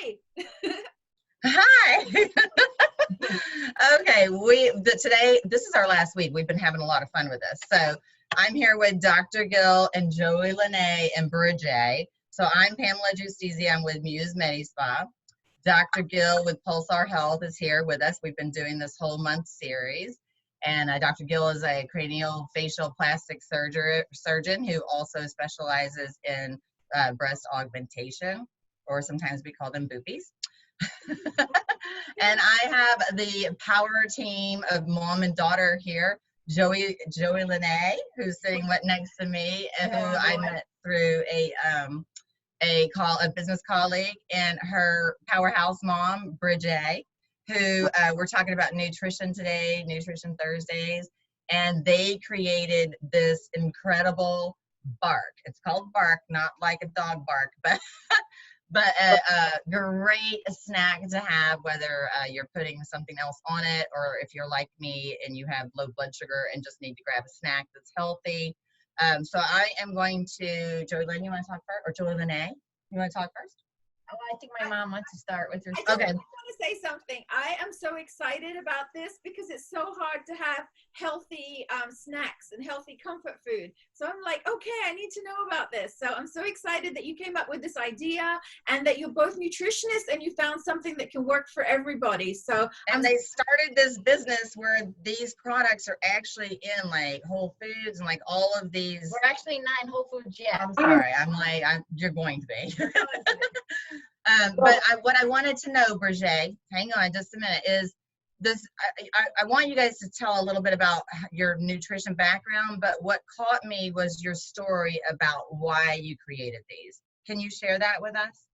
Hi. Hi. Okay, today this is our last week. We've been having a lot of fun with this. So I'm here with Dr. Gill and Joeilynnae and Bridjay. So I'm Pamela Giustizia. I'm with Muse Medispa. Dr. Gill with Pulsar Health is here with us. We've been doing this whole month series. And Dr. Gill is a cranial facial plastic surgeon who also specializes in breast augmentation, or sometimes we call them boobies. And I have the power team of mom and daughter here, Joeilynnae, who's sitting right next to me, and who I met through a business colleague, and her powerhouse mom, Bridjay, who we're talking about nutrition today, Nutrition Thursdays, and they created this incredible bark. It's called bark, not like a dog bark, but a great snack to have, whether you're putting something else on it, or if you're like me and you have low blood sugar and just need to grab a snack that's healthy. So I am going to, Joeilynnae, you want to talk first? Or Joeilynnae, you want to talk first? Oh, I think my mom wants to start with her. I want to say something. I am so excited about this because it's so hard to have healthy snacks and healthy comfort food. So I'm like, okay, I need to know about this. So I'm so excited that you came up with this idea and that you're both nutritionists and you found something that can work for everybody. So they started this business where these products are actually in like Whole Foods and like all of these. We're actually not in Whole Foods yet. I'm sorry. You're going to be. What I wanted to know, Bridjay, hang on just a minute, is this. I want you guys to tell a little bit about your nutrition background, but what caught me was your story about why you created these. Can you share that with us?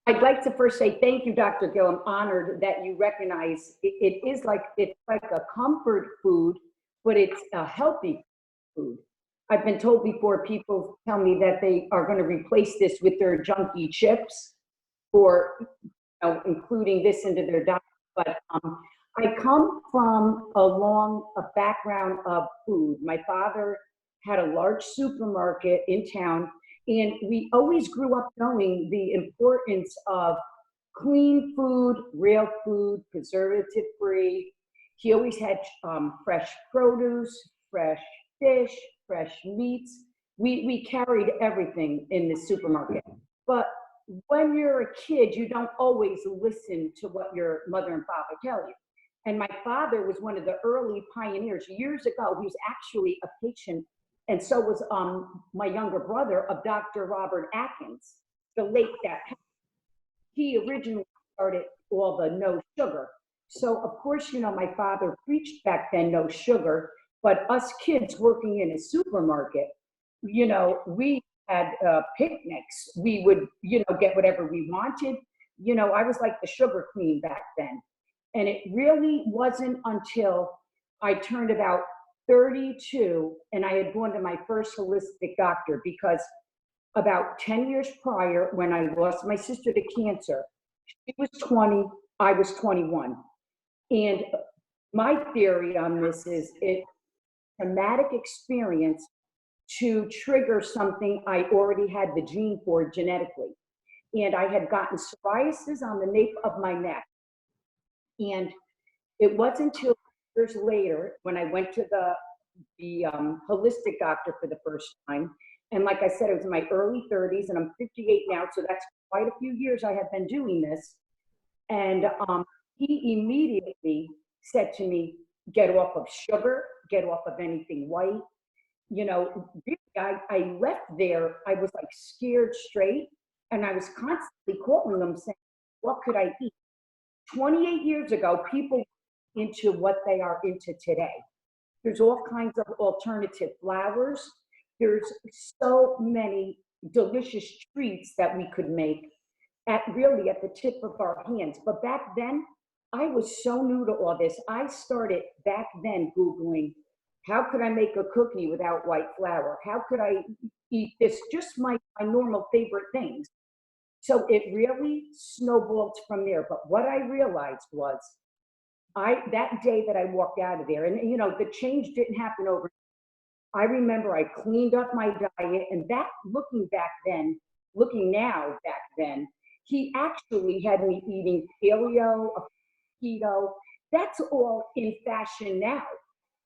I'd like to first say thank you, Dr. Gill. I'm honored that you recognize it's like a comfort food, but it's a healthy food. I've been told before, people tell me that they are going to replace this with their junky chips, or including this into their diet. But I come from a background of food. My father had a large supermarket in town, and we always grew up knowing the importance of clean food, real food, preservative-free. He always had fresh produce, fresh fish, fresh meats. We carried everything in the supermarket. But when you're a kid, you don't always listen to what your mother and father tell you. And my father was one of the early pioneers. Years ago, he was actually a patient, and so was my younger brother, of Dr. Robert Atkins, the late that. He originally started all the no sugar. So of course, my father preached back then no sugar, but us kids working in a supermarket, we had picnics. We would, get whatever we wanted. I was like the sugar queen back then. And it really wasn't until I turned about 32 and I had gone to my first holistic doctor, because about 10 years prior, when I lost my sister to cancer, she was 20, I was 21. And my theory on this is it's a traumatic experience to trigger something I already had the gene for genetically. And I had gotten psoriasis on the nape of my neck. And it wasn't until years later when I went to the holistic doctor for the first time. And like I said, it was in my early 30s, and I'm 58 now, so that's quite a few years I have been doing this. And he immediately said to me, get off of sugar, get off of anything white. Really, I left there, I was like scared straight, and I was constantly calling them saying, what could I eat? 28 years ago, people were into what they are into today. There's all kinds of alternative flours. There's so many delicious treats that we could make at the tip of our hands. But back then, I was so new to all this. I started back then Googling, how could I make a cookie without white flour? How could I eat this? Just my normal favorite things. So it really snowballed from there. But what I realized was, that day that I walked out of there, and the change didn't happen overnight. I remember I cleaned up my diet, and that looking now back then, He actually had me eating paleo, keto. That's all in fashion now.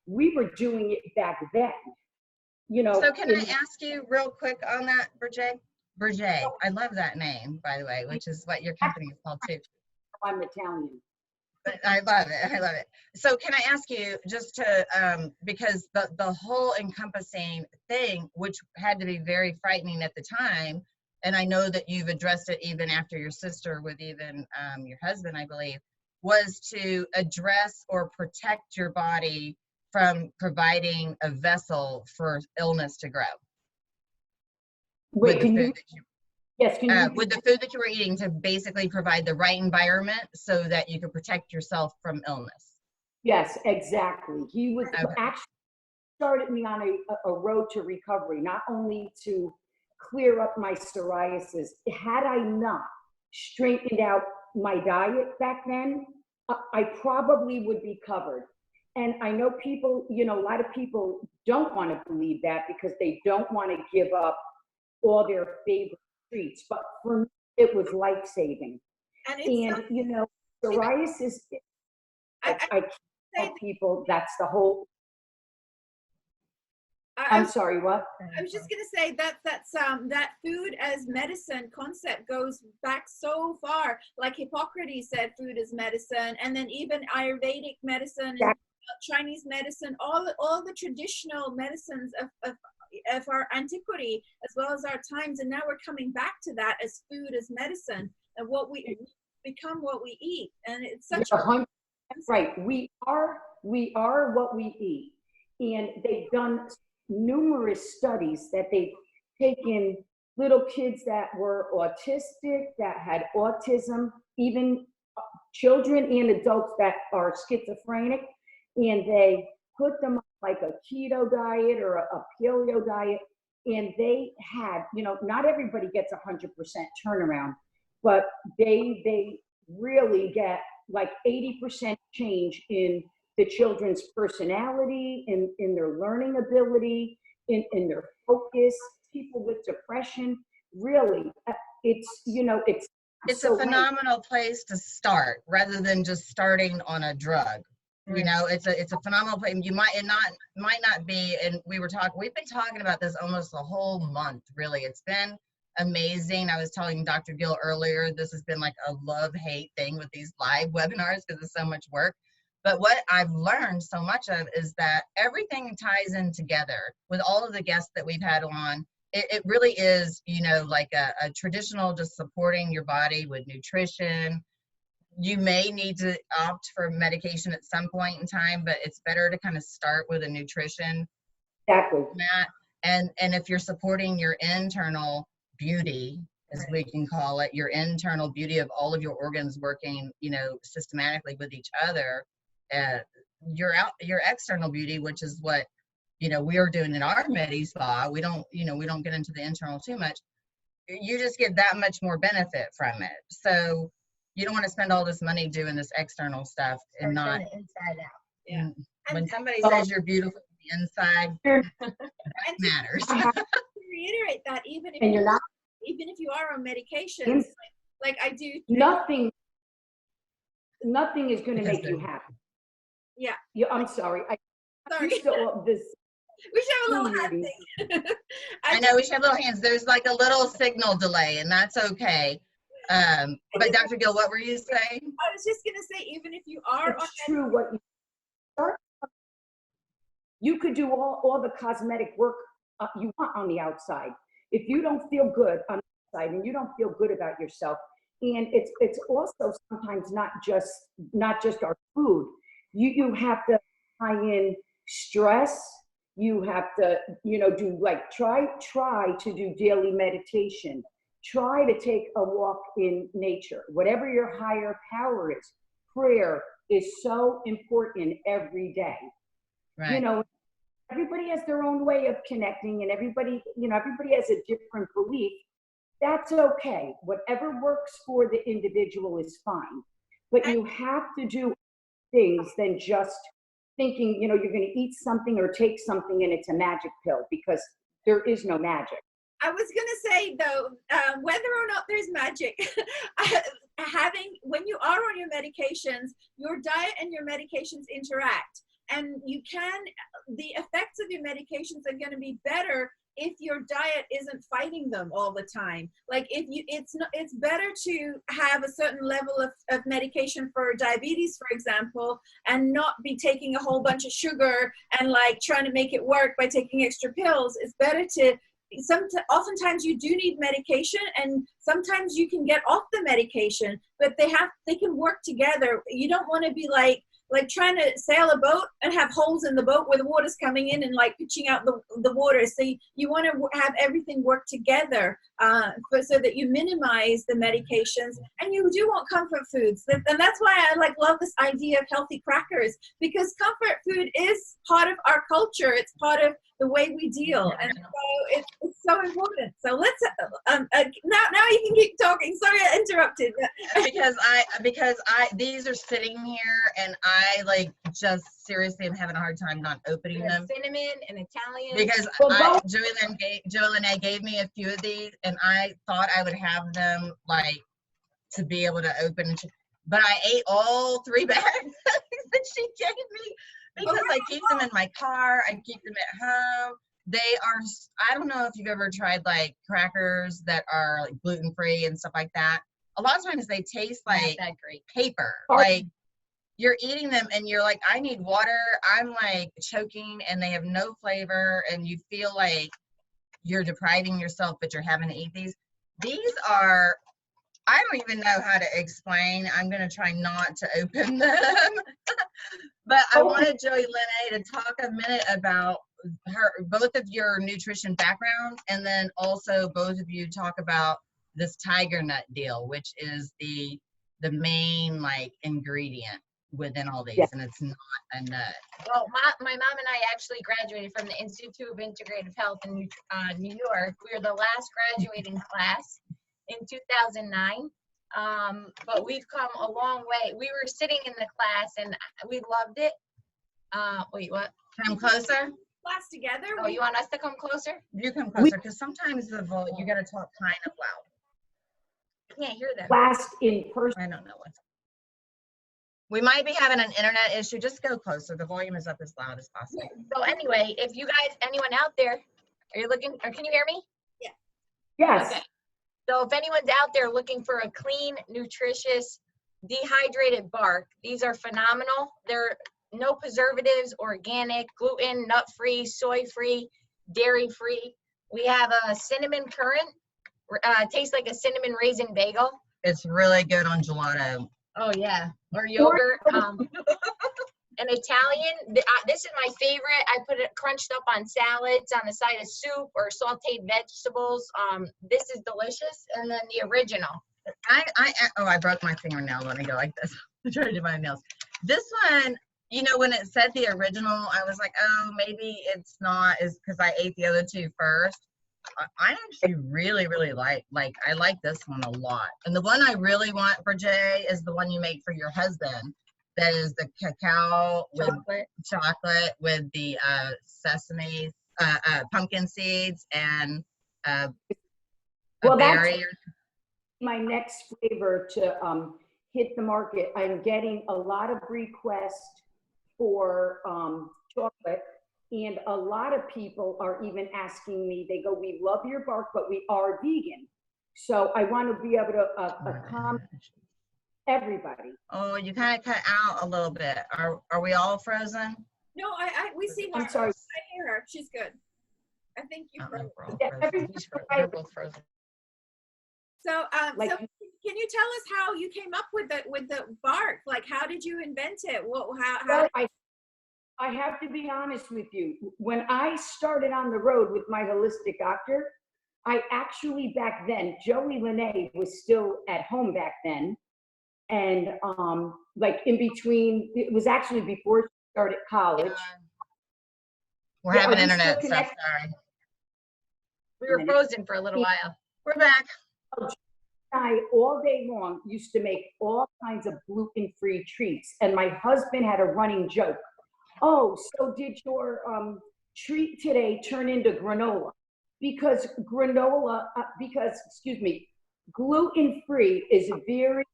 We were doing it back then. You know, So can I ask you real quick on that, Bridjay? Bridjay, I love that name, by the way, which is what your company is called too. I'm Italian. But I love it. I love it. So can I ask you just to, because the whole encompassing thing, which had to be very frightening at the time, and I know that you've addressed it even after your sister with even your husband, I believe, was to address or protect your body from providing a vessel for illness to grow. Wait, can you? Yes, can you? With the food that you were eating, to basically provide the right environment so that you could protect yourself from illness. Yes, exactly. He was Okay. actually started me on a road to recovery, not only to clear up my psoriasis. Had I not straightened out my diet back then, I probably would be covered. And I know people, you know, a lot of people don't want to believe that because they don't want to give up all their favorite treats. But for me, it was life-saving. And you know, psoriasis, I tell people that's the whole. I'm sorry, what? I was just going to say that food as medicine concept goes back so far. Like Hippocrates said, food is medicine, and then even Ayurvedic medicine and Chinese medicine, all the traditional medicines of our antiquity as well as our times, and now we're coming back to that as food as medicine, and what we become what we eat, and it's such right. We are what we eat, and they've done numerous studies that they've taken little kids that were autistic, that had autism, even children and adults that are schizophrenic, and they put them on like a keto diet or a paleo diet, and they had, you know, not everybody gets 100% turnaround, but they really get like 80% change in the children's personality, in their learning ability, in their focus. People with depression, really, it's, you know, it's so a phenomenal place to start rather than just starting on a drug. You know, it's a phenomenal place. You might not be, and we've been talking about this almost a whole month, really. It's been amazing. I was telling Dr. Gill earlier, this has been like a love-hate thing with these live webinars because it's so much work. But what I've learned so much of is that everything ties in together with all of the guests that we've had on. It really is, you know, like a traditional, just supporting your body with nutrition. You may need to opt for medication at some point in time, but it's better to kind of start with a nutrition. Exactly. And if you're supporting your internal beauty, as we can call it, your internal beauty of all of your organs working, you know, systematically with each other, your external beauty, which is what, you know, we are doing in our Medi Spa. We don't get into the internal too much. You just get that much more benefit from it. So you don't want to spend all this money doing this external stuff and not inside out. Yeah. When somebody says you're beautiful on the inside, that matters. To reiterate that, even if you are on medications, like I do, nothing is going to make you happy. Yeah. I'm sorry. Sorry. We should have a little hand thing. I know we should have little hands. There's like a little signal delay, and that's okay. But Dr. Gill, what were you saying? I was just gonna say, even if you are it's true what you could do all the cosmetic work you want on the outside. If you don't feel good on the outside and you don't feel good about yourself, and it's also sometimes not just our food. You have to tie in stress. You have to, you know, do like try to do daily meditation. Try to take a walk in nature. Whatever your higher power is, prayer is so important every day. Right. You know, everybody has their own way of connecting, and everybody has a different belief. That's okay. Whatever works for the individual is fine. But you have to do things than just thinking, you know, you're going to eat something or take something and it's a magic pill, because there is no magic. I was gonna say though, whether or not there's magic, when you are on your medications, your diet and your medications interact, and the effects of your medications are going to be better if your diet isn't fighting them all the time. Like it's better to have a certain level of medication for diabetes, for example, and not be taking a whole bunch of sugar and like trying to make it work by taking extra pills. It's better to oftentimes you do need medication, and sometimes you can get off the medication, but they can work together. You don't want to be like trying to sail a boat and have holes in the boat where the water's coming in and like pitching out the water. So you want to have everything work together so that you minimize the medications, and you do want comfort foods. And that's why I love this idea of healthy crackers, because comfort food is part of our culture. It's part of the way we deal, and so it's so important. So let's now you can keep talking. Sorry I interrupted. because these are sitting here, and I like just seriously am having a hard time not opening them. Cinnamon and Italian. Because Joeilynnae gave me a few of these, and I thought I would have them like to be able to open, but I ate all 3 bags that she gave me. Because I keep them in my car, I keep them at home. They are, I don't know if you've ever tried like crackers that are like gluten-free and stuff like that. A lot of times they taste like paper. Like you're eating them and you're like, I need water. I'm like choking, and they have no flavor, and you feel like you're depriving yourself, but you're having to eat these. These are, I don't even know how to explain. I'm going to try not to open them. But I wanted Joeilynnae to talk a minute about both of your nutrition backgrounds, and then also both of you talk about this tiger nut deal, which is the main like ingredient within all these, and it's not a nut. Well, my mom and I actually graduated from the Institute of Integrative Health in New York. We were the last graduating class in 2009. But we've come a long way. We were sitting in the class and we loved it. Wait, what? Come closer. Class together. Oh, you want us to come closer? You come closer, because sometimes you got to talk kind of loud. I can't hear them. Last in person. I don't know what's. We might be having an internet issue. Just go closer. The volume is up as loud as possible. So anyway, if you guys, anyone out there, are you looking, or can you hear me? Yeah. Yes. Okay. So if anyone's out there looking for a clean, nutritious, dehydrated bark, these are phenomenal. They're no preservatives, organic, gluten, nut-free, soy-free, dairy-free. We have a cinnamon currant. Tastes like a cinnamon raisin bagel. It's really good on gelato. Oh yeah, or yogurt. An Italian, this is my favorite. I put it crunched up on salads, on the side of soup, or sauteed vegetables. This is delicious. And then the original. I broke my fingernail. Let me go like this. I'm trying to do my nails. This one, you know, when it said the original, I was like, oh, maybe it's not, is because I ate the other 2 first. I actually really, really like I like this one a lot. And the one I really want for Jay is the one you make for your husband. That is the cacao with chocolate with the sesame, pumpkin seeds, and a berry. That's my next flavor to hit the market. I'm getting a lot of requests for chocolate, and a lot of people are even asking me, they go, we love your bark, but we are vegan. So I want to be able to accommodate everybody. Oh, you kind of cut out a little bit. Are we all frozen? No, we see her. I'm sorry. I hear her. She's good. I think you froze. They're both frozen. So, so can you tell us how you came up with the bark? Like, how did you invent it? Well, I have to be honest with you. When I started on the road with my holistic doctor, I actually back then, Joeilynnae was still at home back then. And like in between, it was actually before she started college. We're having internet stuff, sorry. We were frozen for a little while. We're back. I all day long used to make all kinds of gluten-free treats. And my husband had a running joke. Oh, so did your treat today turn into granola? because gluten-free is very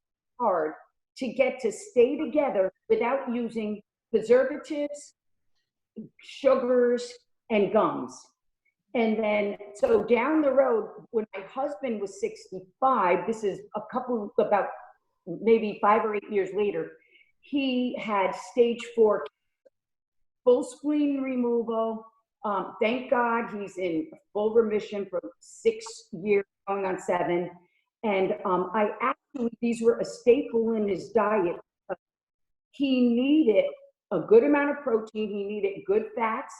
hard to get to stay together without using preservatives, sugars, and gums. And then, so down the road, when my husband was 65, this is about maybe 5 or 8 years later, he had stage 4 full spleen removal. Thank God he's in full remission for 6 years, going on 7. And these were a staple in his diet. He needed a good amount of protein. He needed good fats.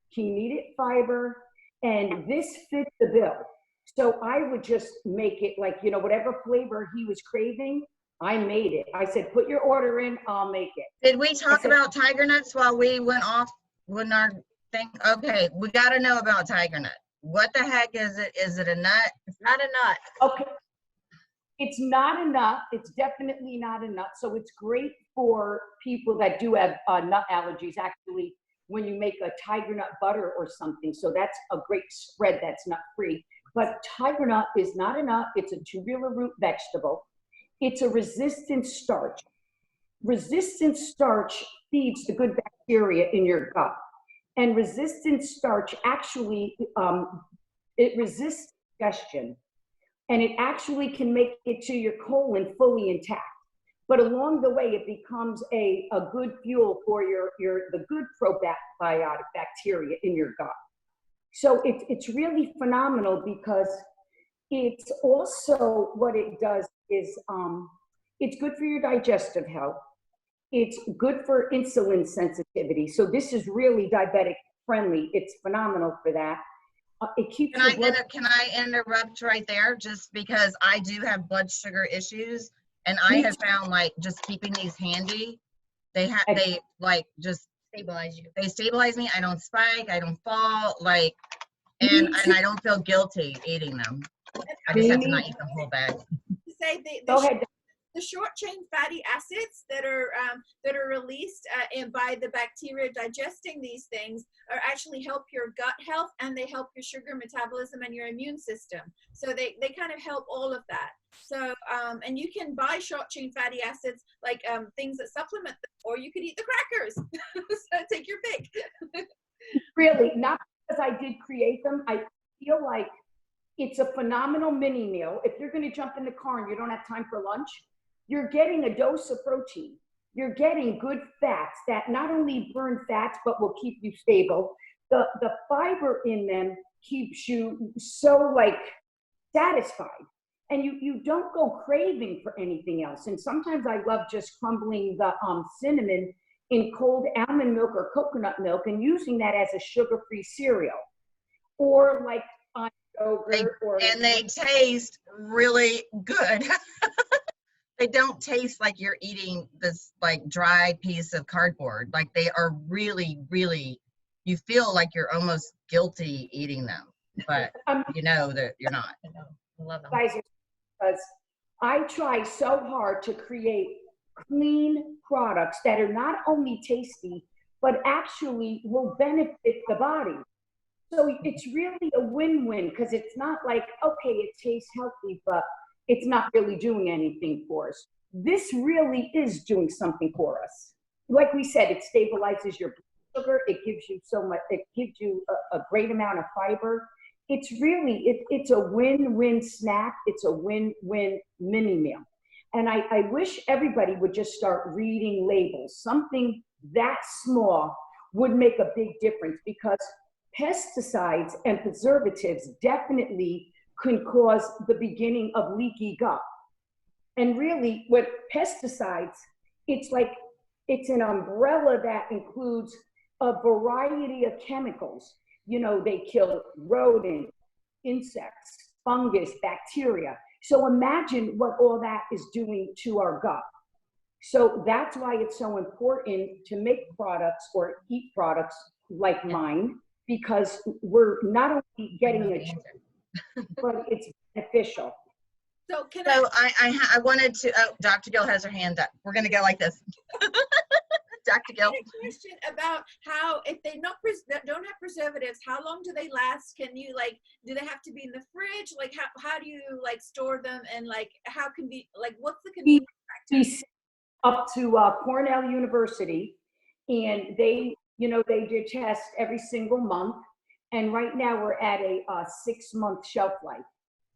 He needed fiber. And this fit the bill. So I would just make it like, whatever flavor he was craving, I made it. I said, put your order in, I'll make it. Did we talk about tiger nuts while we went off when our thing? Okay, we got to know about tiger nut. What the heck is it? Is it a nut? It's not a nut. Okay. It's not a nut. It's definitely not a nut. So it's great for people that do have nut allergies, actually, when you make a tiger nut butter or something. So that's a great spread that's nut free. But tiger nut is not a nut. It's a tubular root vegetable. It's a resistant starch. Resistant starch feeds the good bacteria in your gut. And resistant starch actually, it resists digestion. And it actually can make it to your colon fully intact. But along the way, it becomes a good fuel for the good probiotic bacteria in your gut. So it's really phenomenal because it's also, what it does is, it's good for your digestive health. It's good for insulin sensitivity. So this is really diabetic friendly. It's phenomenal for that. It keeps Can I interrupt right there, just because I do have blood sugar issues, and I have found, like, just keeping these handy, they just Stabilize you. They stabilize me. I don't spike. I don't fall. Like, and I don't feel guilty eating them. I just have to not eat the whole bag. Say Go ahead. the short chain fatty acids that are released and by the bacteria digesting these things are actually help your gut health, and they help your sugar metabolism and your immune system. So they kind of help all of that. So and you can buy short chain fatty acids, like things that supplement them, or you could eat the crackers. So take your pick. Really, not because I did create them. I feel like it's a phenomenal mini meal. If you're going to jump in the car and you don't have time for lunch, you're getting a dose of protein. You're getting good fats that not only burn fats, but will keep you stable. The fiber in them keeps you so, like, satisfied. And you don't go craving for anything else. And sometimes I love just crumbling the cinnamon in cold almond milk or coconut milk and using that as a sugar-free cereal. Or like on yogurt. And they taste really good. They don't taste like you're eating this, like, dry piece of cardboard. Like, they are really, really, you feel like you're almost guilty eating them, but you know that you're not. I love them. Because I try so hard to create clean products that are not only tasty, but actually will benefit the body. So it's really a win-win, because it's not like, okay, it tastes healthy, but it's not really doing anything for us. This really is doing something for us. Like we said, it stabilizes your blood sugar. It gives you so much, it gives you a great amount of fiber. It's really, it's a win-win snack. It's a win-win mini meal. And I wish everybody would just start reading labels. Something that small would make a big difference, because pesticides and preservatives definitely can cause the beginning of leaky gut. And really, with pesticides, it's like, it's an umbrella that includes a variety of chemicals. You know, they kill rodents, insects, fungus, bacteria. So imagine what all that is doing to our gut. So that's why it's so important to make products or eat products like mine, because we're not only getting a but it's beneficial. So I wanted to, Dr. Gill has her hand up. We're going to go like this. Dr. Gill. I had a question about how, if they don't have preservatives, how long do they last? Can you do they have to be in the fridge? Like how do you store them, and how can be what's the convenience factor? He's up to Cornell University, and they do tests every single month. And right now we're at a 6-month shelf life.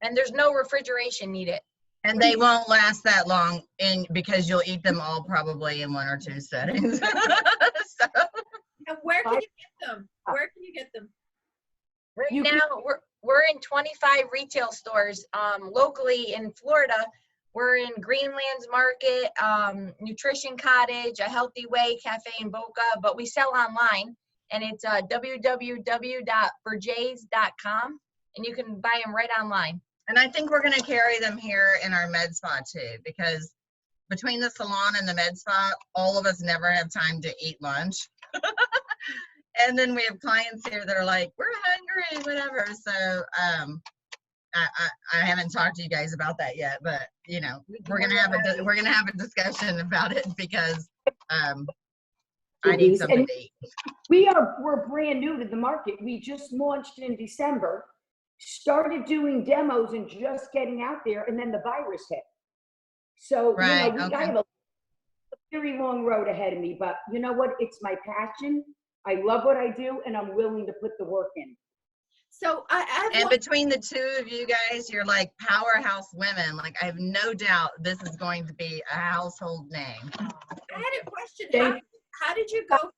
And there's no refrigeration needed. And they won't last that long because you'll eat them all probably in 1 or 2 settings. So. And where can you get them? Where can you get them? Right now, we're in 25 retail stores locally in Florida. We're in Greenlands Market, Nutrition Cottage, A Healthy Way, Cafe in Boca, but we sell online, and it's www.bridjays.com, and you can buy them right online. And I think we're going to carry them here in our med spa too, because between the salon and the med spa, all of us never have time to eat lunch. And then we have clients here that are like, we're hungry, whatever. So I haven't talked to you guys about that yet, but we're gonna have a discussion about it because I need something to eat. We're brand new to the market. We just launched in December, started doing demos and just getting out there, and then the virus hit. So I have a very long road ahead of me, but you know what? It's my passion. I love what I do, and I'm willing to put the work in. So and between the two of you guys, you're like powerhouse women. Like I have no doubt this is going to be a household name. I had a question. How did you go?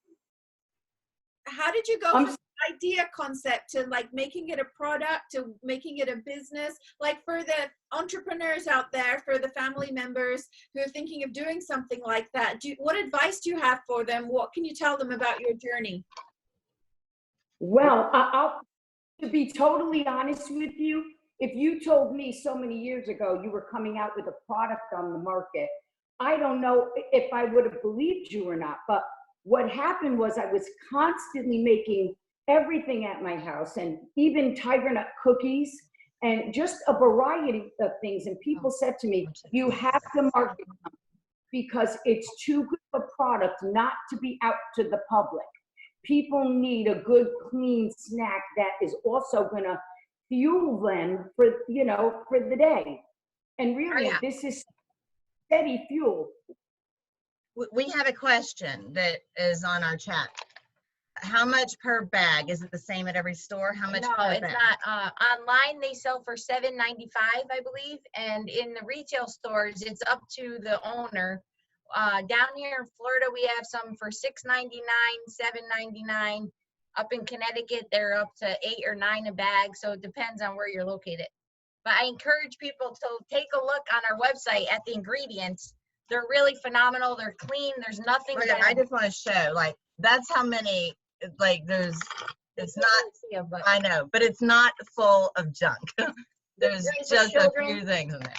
How did you go from idea concept to making it a product to making it a business? For the entrepreneurs out there, for the family members who are thinking of doing something like that, what advice do you have for them? What can you tell them about your journey? Well, to be totally honest with you, if you told me so many years ago you were coming out with a product on the market, I don't know if I would have believed you or not. But what happened was I was constantly making everything at my house, and even tiger nut cookies and just a variety of things. And people said to me, you have to market them because it's too good a product not to be out to the public. People need a good, clean snack that is also going to fuel them for the day. And really, this is steady fuel. We have a question that is on our chat. How much per bag? Is it the same at every store? How much per bag? No, it's not. Online, they sell for $7.95, I believe. And in the retail stores, it's up to the owner. Down here in Florida, we have some for $6.99, $7.99. Up in Connecticut, they're up to $8 or $9 a bag. So it depends on where you're located. But I encourage people to take a look on our website at the ingredients. They're really phenomenal. They're clean. There's nothing. I just want to show, that's how many, it's not, I know, but it's not full of junk. There's just a few things in there.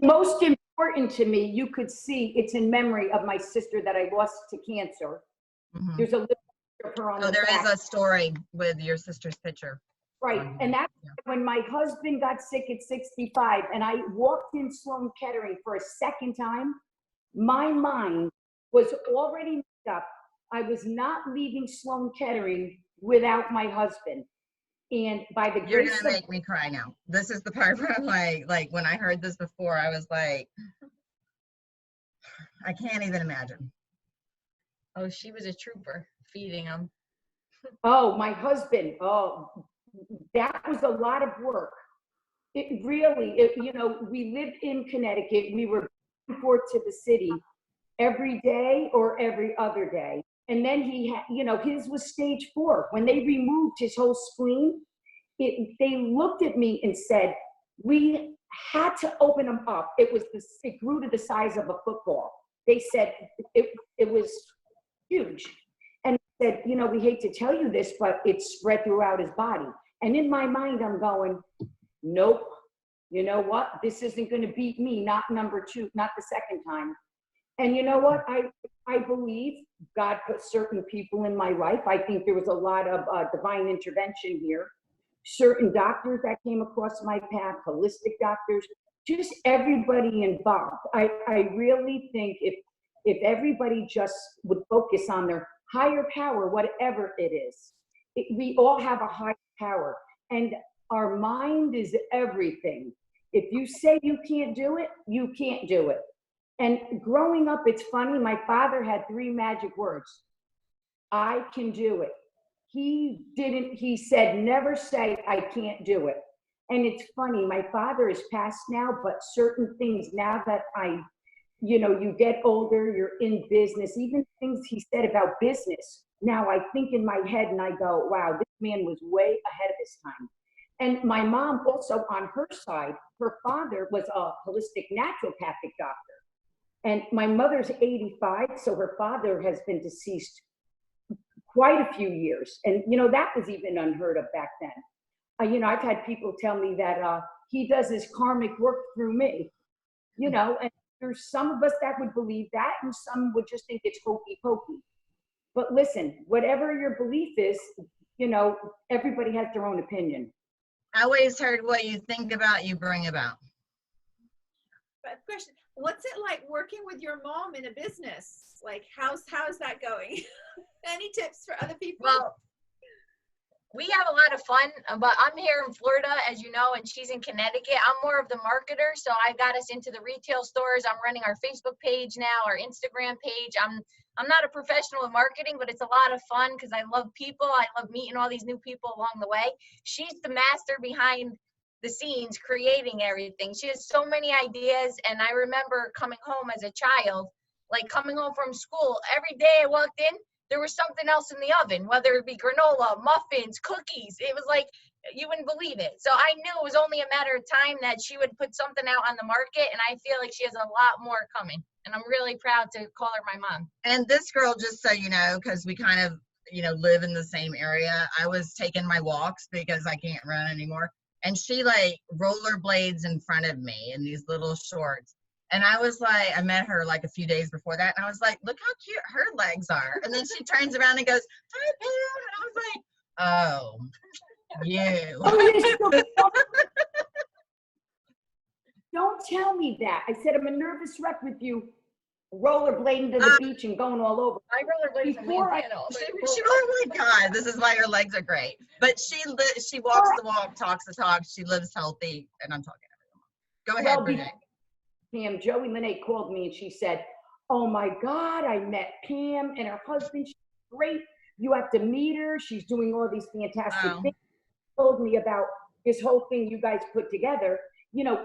Most important to me, you could see it's in memory of my sister that I lost to cancer. Mm-hmm. There's a little picture of her on the there back. is a story with your sister's picture. Right, and that's when my husband got sick at 65, and I walked in Sloan Kettering for a second time. My mind was already made up. I was not leaving Sloan Kettering without my husband. And by the You're grace gonna make me cry now. This is the part where I'm like when I heard this before, I was like, I can't even imagine. Oh, she was a trooper feeding him. Oh, my husband. Oh, that was a lot of work. It really, we lived in Connecticut. We were back and forth to the city every day or every other day. And then he had, his was stage 4. When they removed his whole spleen, they looked at me and said, we had to open him up. It grew to the size of a football. They said it was huge. And said, we hate to tell you this, but it's spread throughout his body. And in my mind, I'm going, nope. You know what? This isn't going to beat me, not number 2, not the second time. And you know what? I believe God put certain people in my life. I think there was a lot of divine intervention here. Certain doctors that came across my path, holistic doctors, just everybody involved. I really think if everybody just would focus on their higher power, whatever it is. We all have a higher power, and our mind is everything. If you say you can't do it, you can't do it. And growing up, it's funny, my father had 3 magic words. I can do it. He said, never say I can't do it. And it's funny, my father is passed now, but certain things now that you get older, you're in business, even things he said about business. Now I think in my head and I go, wow, this man was way ahead of his time. And my mom also on her side, her father was a holistic naturopathic doctor. And my mother's 85, so her father has been deceased quite a few years. And, that was even unheard of back then. I've had people tell me that he does his karmic work through me, and there's some of us that would believe that, and some would just think it's hokey pokey. But listen, whatever your belief is, everybody has their own opinion. I always heard what you think about, you bring about. But question, what's it like working with your mom in a business? Like, how's that going? Any tips for other people? Well, we have a lot of fun, but I'm here in Florida, as you know, and she's in Connecticut. I'm more of the marketer, so I got us into the retail stores. I'm running our Facebook page now, our Instagram page. I'm not a professional in marketing, but it's a lot of fun because I love people. I love meeting all these new people along the way. She's the master behind the scenes, creating everything. She has so many ideas, and I remember coming home as a child, like coming home from school. Every day I walked in, there was something else in the oven, whether it be granola, muffins, cookies. It was like, you wouldn't believe it. So I knew it was only a matter of time that she would put something out on the market, and I feel like she has a lot more coming. And I'm really proud to call her my mom. And this girl, just so you know, because we kind of, live in the same area, I was taking my walks because I can't run anymore. And she like rollerblades in front of me in these little shorts. And I was like, I met her like a few days before that. And I was like, look how cute her legs are. And then she turns around and goes, hi, Pam. And I was like, oh, you. Don't tell me that. I said, I'm a nervous wreck with you rollerblading to the beach and going all over. I rollerblade from Montana. Oh my God, this is why her legs are great. But she walks the walk, talks the talk. She lives healthy. And I'm talking to everyone. Go ahead, Bridjay. Pam, Joeilynnae called me and she said, oh my God, I met Pam and her husband. She's great. You have to meet her. She's doing all these fantastic things. She told me about this whole thing you guys put together,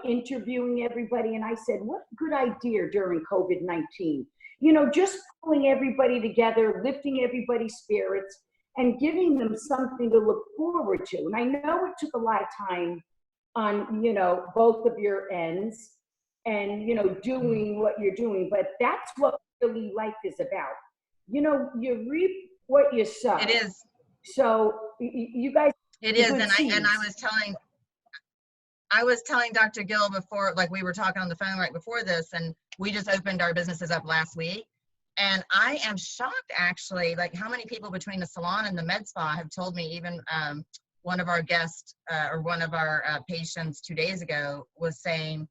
interviewing everybody. And I said, what a good idea during COVID-19. Just pulling everybody together, lifting everybody's spirits and giving them something to look forward to. And I know it took a lot of time on, both of your ends. And, doing what you're doing, but that's what really life is about. You reap what you sow. It is. So you guys. It is, and I was telling Dr. Gill before, like we were talking on the phone right before this, and we just opened our businesses up last week. And I am shocked actually, like how many people between the salon and the med spa have told me, even one of our guests or one of our patients 2 days ago was saying,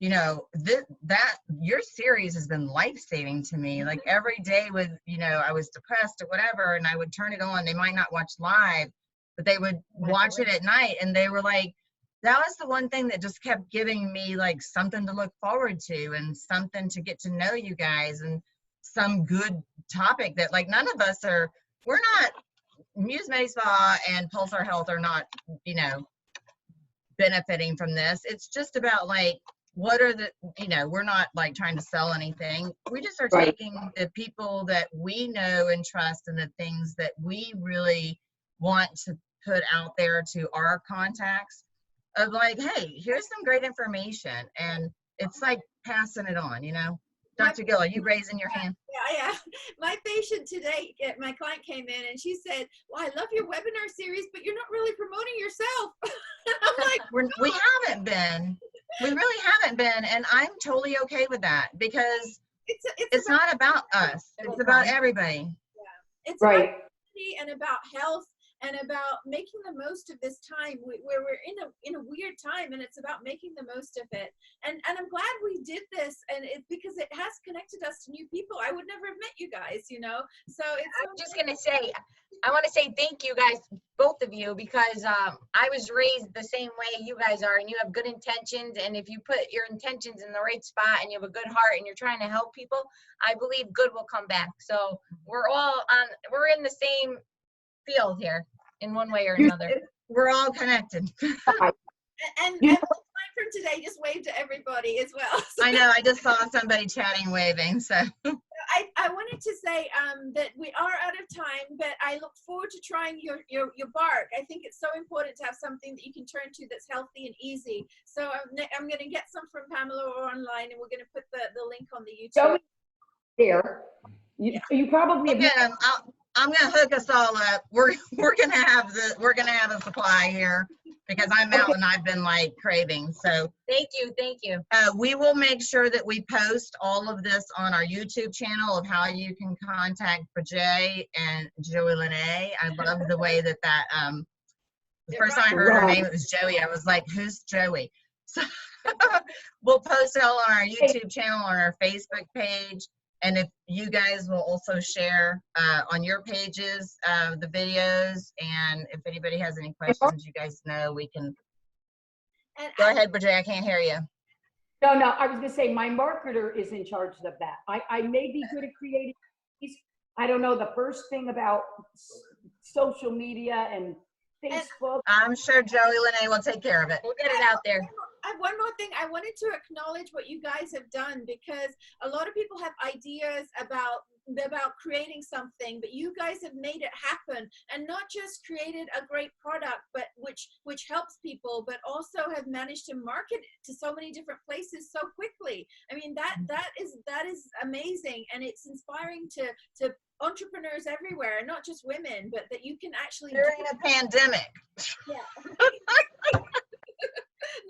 that your series has been life-saving to me. Like every day with, I was depressed or whatever, and I would turn it on. They might not watch live, but they would watch it at night. And they were like, that was the one thing that just kept giving me like something to look forward to and something to get to know you guys and some good topic that like none of us we're not, Muse Med Spa and Pulsar Health are not, benefiting from this. It's just about like, what are the, we're not like trying to sell anything. We just are taking the people that we know and trust and the things that we really want to put out there to our contacts of like, hey, here's some great information. And it's like passing it on, Dr. Gill, are you raising your hand? Yeah. My patient today, my client came in and she said, well, I love your webinar series, but you're not really promoting yourself. I'm like, we haven't been. We really haven't been, and I'm totally okay with that because it's not about us. It's about everybody. Yeah. It's about and about health. and about making the most of this time where we're in a weird time, and it's about making the most of it. And I'm glad we did this, and because it has connected us to new people. I would never have met you guys, you know. So I'm just gonna say, I want to say thank you guys, both of you, because I was raised the same way you guys are, and you have good intentions. And if you put your intentions in the right spot and you have a good heart and you're trying to help people, I believe good will come back. So we're in the same field here in one way or another. We're all connected. and the line from today just waved to everybody as well. So. I know. I just saw somebody chatting, waving. So I wanted to say that we are out of time, but I look forward to trying your bark. I think it's so important to have something that you can turn to that's healthy and easy. So I'm going to get some from Pamela or online, and we're going to put the link on the YouTube. There, you probably have. I'm gonna hook us all up. We're gonna have a supply here because I'm out and I've been like craving. So thank you. We will make sure that we post all of this on our YouTube channel of how you can contact Bridjay and Joeilynnae. I love the way that the first time I heard her name, it was Joey. I was like, who's Joey? So we'll post it all on our YouTube channel, on our Facebook page. And if you guys will also share on your pages the videos, and if anybody has any questions, you guys know we can. Go ahead, Bridjay. I can't hear you. No, I was gonna say my marketer is in charge of that. I may be good at creating these. I don't know the first thing about social media and Facebook. I'm sure Joeilynnae will take care of it. We'll get it out there. I have one more thing. I wanted to acknowledge what you guys have done, because a lot of people have ideas about creating something, but you guys have made it happen, and not just created a great product, but which helps people, but also have managed to market it to so many different places so quickly. I mean, that is amazing, and it's inspiring to entrepreneurs everywhere, not just women, but that you can actually during a pandemic. Yeah.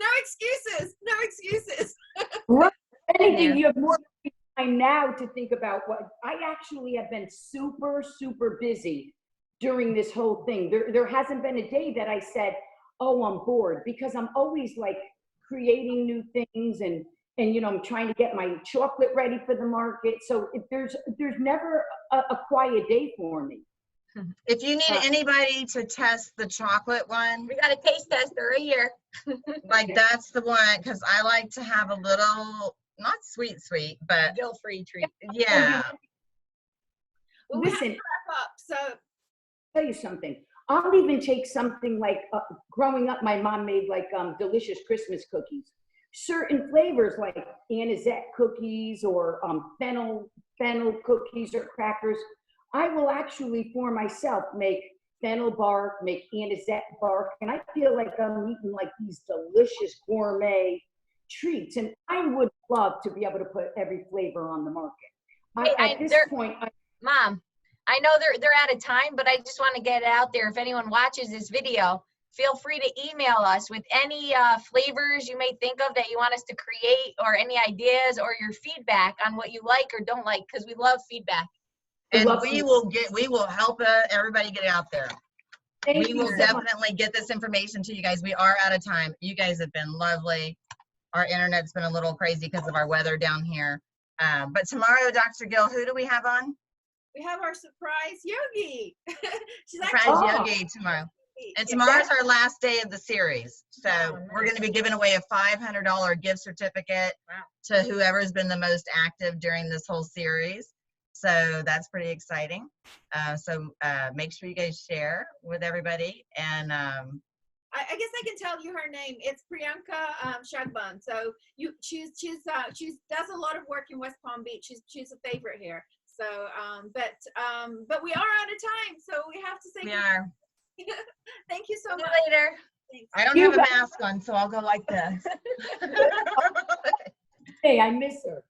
No excuses. Right. Anything, you have more time now to think about what I actually have been super busy during this whole thing. There hasn't been a day that I said, oh, I'm bored, because I'm always like creating new things and you know, I'm trying to get my chocolate ready for the market. So there's never a quiet day for me. If you need anybody to test the chocolate one, we got a taste tester right here. Like that's the one, because I like to have a little, not sweet, but guilt-free treat. Yeah. Well, listen, we have to wrap up, so I'll tell you something. I'll even take something like growing up, my mom made like delicious Christmas cookies. Certain flavors like anisette cookies or fennel cookies or crackers. I will actually for myself make fennel bark, make anisette bark, and I feel like I'm eating like these delicious gourmet treats. And I would love to be able to put every flavor on the market. At this point, Mom, I know they're out of time, but I just want to get it out there. If anyone watches this video, feel free to email us with any flavors you may think of that you want us to create, or any ideas or your feedback on what you like or don't like, because we love feedback. And we will help everybody get it out there. We will definitely get this information to you guys. We are out of time. You guys have been lovely. Our internet's been a little crazy because of our weather down here. But tomorrow, Dr. Gill, who do we have on? We have our surprise yogi. She's surprise yogi tomorrow. And tomorrow's our last day of the series. So we're going to be giving away a $500 gift certificate to whoever's been the most active during this whole series. So that's pretty exciting. So make sure you guys share with everybody. And I guess I can tell you her name. It's Priyanka Shagban. So she does a lot of work in West Palm Beach. She's a favorite here. So but we are out of time. So we have to say we are. Thank you so much. See you later. Thanks. I don't have a mask on, so I'll go like this. Hey, I miss her.